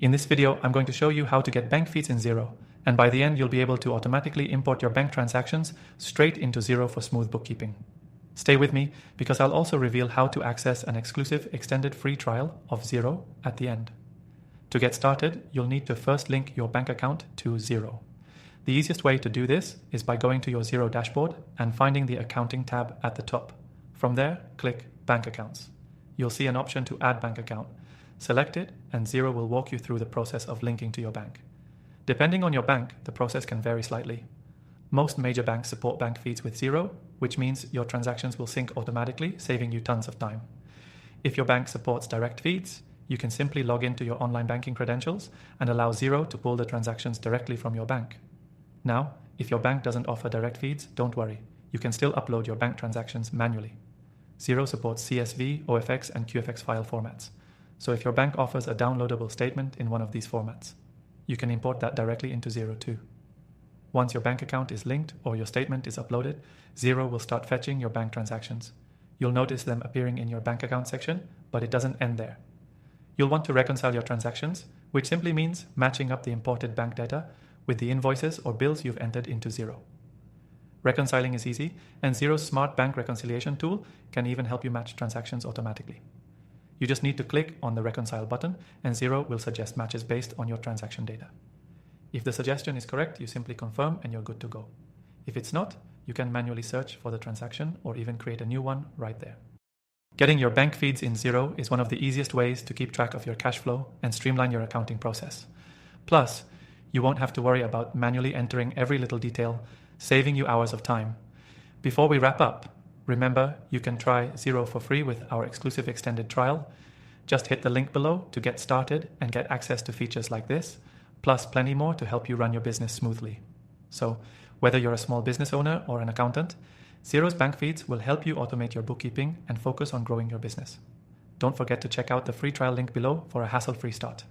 In this video, I'm going to show you how to get bank feeds in Xero, and by the end, you'll be able to automatically import your bank transactions straight into Xero for smooth bookkeeping. Stay with me because I'll also reveal how to access an exclusive extended free trial of Xero at the end. To get started, you'll need to first link your bank account to Xero. The easiest way to do this is by going to your Xero dashboard and finding the Accounting tab at the top. From there, click Bank Accounts. You'll see an option to add bank account. Select it and Xero will walk you through the process of linking to your bank. Depending on your bank, the process can vary slightly. Most major banks support bank feeds with Xero, which means your transactions will sync automatically, saving you tons of time. If your bank supports direct feeds, you can simply log into your online banking credentials and allow Xero to pull the transactions directly from your bank. Now, if your bank doesn't offer direct feeds, don't worry. You can still upload your bank transactions manually. Xero supports CSV, OFX, and QFX file formats. So if your bank offers a downloadable statement in one of these formats, you can import that directly into Xero too. Once your bank account is linked or your statement is uploaded, Xero will start fetching your bank transactions. You'll notice them appearing in your bank account section, but it doesn't end there. You'll want to reconcile your transactions, which simply means matching up the imported bank data with the invoices or bills you've entered into Xero. Reconciling is easy, and Xero's Smart Bank Reconciliation tool can even help you match transactions automatically. You just need to click on the Reconcile button, and Xero will suggest matches based on your transaction data. If the suggestion is correct, you simply confirm and you're good to go. If it's not, you can manually search for the transaction or even create a new one right there. Getting your bank feeds in Xero is one of the easiest ways to keep track of your cash flow and streamline your accounting process. Plus, you won't have to worry about manually entering every little detail, saving you hours of time. Before we wrap up, remember you can try Xero for free with our exclusive extended trial. Just hit the link below to get started and get access to features like this, plus plenty more to help you run your business smoothly. So, whether you're a small business owner or an accountant, Xero's bank feeds will help you automate your bookkeeping and focus on growing your business. Don't forget to check out the free trial link below for a hassle-free start.